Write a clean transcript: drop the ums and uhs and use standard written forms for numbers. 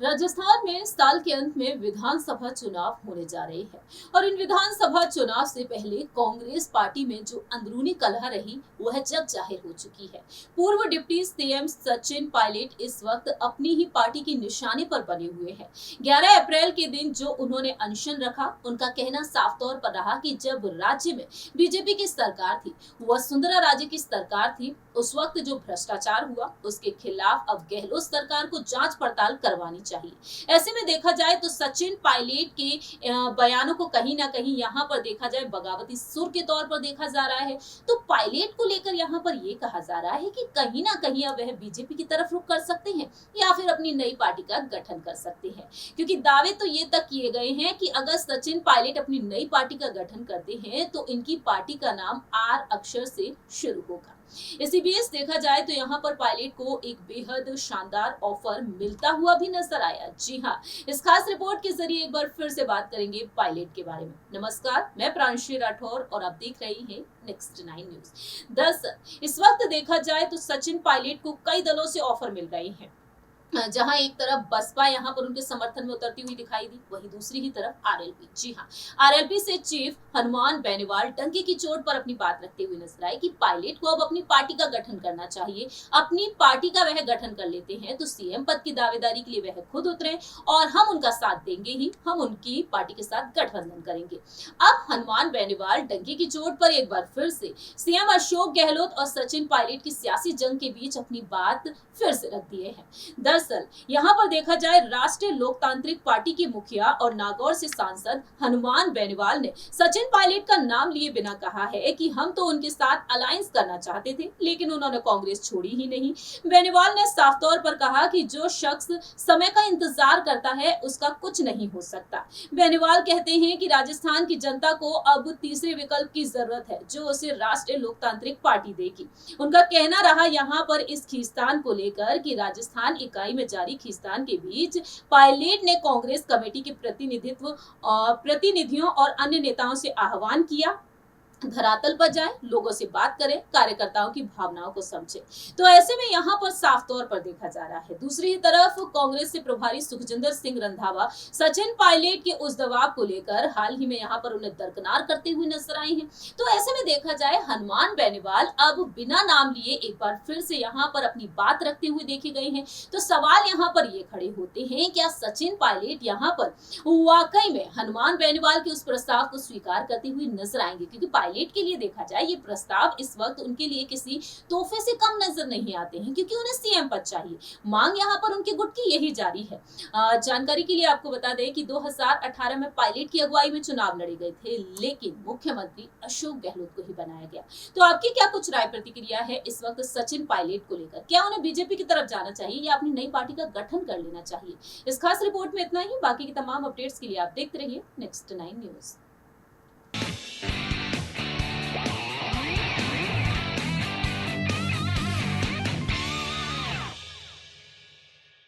राजस्थान में साल के अंत में विधानसभा चुनाव होने जा रहे हैं और इन विधानसभा चुनाव से पहले कांग्रेस पार्टी में जो अंदरूनी कलह रही वह जग जाहिर हो चुकी है। पूर्व डिप्टी सीएम सचिन पायलट इस वक्त अपनी ही पार्टी के निशाने पर बने हुए हैं। 11 अप्रैल के दिन जो उन्होंने अनशन रखा, उनका कहना साफ तौर पर रहा कि जब राज्य में बीजेपी की सरकार थी, वसुंधरा राजे की सरकार थी, उस वक्त जो भ्रष्टाचार हुआ उसके खिलाफ अब गहलोत सरकार को जांच पड़ताल करवानी चाहिए। ऐसे में देखा जाए तो सचिन पायलट के बयानों को कहीं ना कहीं यहाँ पर देखा जाए बगावती सुर के तौर पर देखा जा रहा है। तो पायलट को लेकर यहाँ पर ये कहा जा रहा है कि कहीं ना कहीं अब वह बीजेपी की तरफ रुख कर सकते हैं या फिर अपनी नई पार्टी का गठन कर सकते हैं, क्योंकि दावे तो ये तक किए गए हैं कि अगर सचिन पायलट अपनी नई पार्टी का गठन करते हैं तो इनकी पार्टी का नाम आर अक्षर से शुरू होगा। इसी बीच देखा जाए तो यहाँ पर पायलट को एक बेहद शानदार ऑफर मिलता हुआ भी नजर आया। जी हाँ, इस खास रिपोर्ट के जरिए एक बार फिर से बात करेंगे पायलट के बारे में। नमस्कार, मैं प्रांशी राठौर और आप देख रही हैं नेक्स्ट 9 न्यूज। दरअसल इस वक्त देखा जाए तो सचिन पायलट को कई दलों से ऑफर मिल रहे हैं। जहां एक तरफ बसपा यहां पर उनके समर्थन में उतरती हुई दिखाई दी, वहीं दूसरी ही तरफ आरएलपी। जी हां, आरएलपी से चीफ हनुमान बेनीवाल डंके की चोट पर अपनी बात रखते हुए नजर आए कि पायलट को अब अपनी पार्टी का गठन करना चाहिए। अपनी पार्टी का वह गठन कर लेते हैं तो सीएम पद की दावेदारी के लिए वह खुद उतरे और हम उनका साथ देंगे ही, हम उनकी पार्टी के साथ गठबंधन करेंगे। अब हनुमान बेनीवाल डंके की चोट पर एक बार फिर से सीएम अशोक गहलोत और सचिन पायलट की सियासी जंग के बीच अपनी बात फिर से रख दिए हैं। दरअसल यहाँ पर देखा जाए राष्ट्रीय लोकतांत्रिक पार्टी के मुखिया और नागौर से सांसद हनुमान बेनीवाल ने सचिन पायलट का नाम लिए बिना कहा है कि हम तो उनके साथ अलायंस करना चाहते थे, लेकिन उन्होंने कांग्रेस छोड़ी ही नहीं। बेनीवाल ने साफ तौर पर कहा कि जो शख्स समय का इंतजार करता है उसका कुछ नहीं हो सकता। बेनीवाल कहते हैं कि राजस्थान की जनता को अब तीसरे विकल्प की जरूरत है जो उसे राष्ट्रीय लोकतांत्रिक पार्टी देगी। उनका कहना रहा यहाँ पर इस खींचतान को लेकर कि राजस्थान इकाई में जारी खींचतान के बीच पायलट ने कांग्रेस कमेटी के प्रतिनिधियों और अन्य नेताओं से आह्वान किया, धरातल पर जाएं, लोगों से बात करें, कार्यकर्ताओं की भावनाओं को समझें। तो ऐसे में यहाँ पर साफ तौर पर देखा जा रहा है। दूसरी तरफ कांग्रेस से प्रभारी सुखजिंदर सिंह रंधावा सचिन पायलट के उस दबाव को लेकर हाल ही में यहाँ पर उन्हें दरकिनार करते हुए नजर आए हैं। तो ऐसे में देखा जाए हनुमान बेनीवाल अब बिना नाम लिए एक बार फिर से यहाँ पर अपनी बात रखते हुए देखे गए हैं। तो सवाल यहाँ पर ये खड़े होते हैं, क्या सचिन पायलट यहाँ पर वाकई में हनुमान बेनीवाल के उस प्रस्ताव को स्वीकार करते हुए नजर आएंगे? क्योंकि पायलट के लिए देखा जाए ये प्रस्ताव इस वक्त उनके लिए किसी तोहफे से कम नजर नहीं आते हैं, क्योंकि उन्हें सीएम पद चाहिए। मांग यहाँ पर उनकी गुट की यही जारी है। जानकारी के लिए आपको बता दें कि 2018 में पायलट की अगुवाई में चुनाव लड़े गए थे, लेकिन मुख्यमंत्री अशोक गहलोत को ही बनाया गया। तो आपकी क्या कुछ राय प्रतिक्रिया है इस वक्त सचिन पायलट को लेकर? क्या उन्हें बीजेपी की तरफ जाना चाहिए या अपनी नई पार्टी का गठन कर लेना चाहिए? इस खास रिपोर्ट में इतना ही। बाकी की तमाम अपडेट्स के लिए आप देखते रहिए नेक्स्ट 9 न्यूज।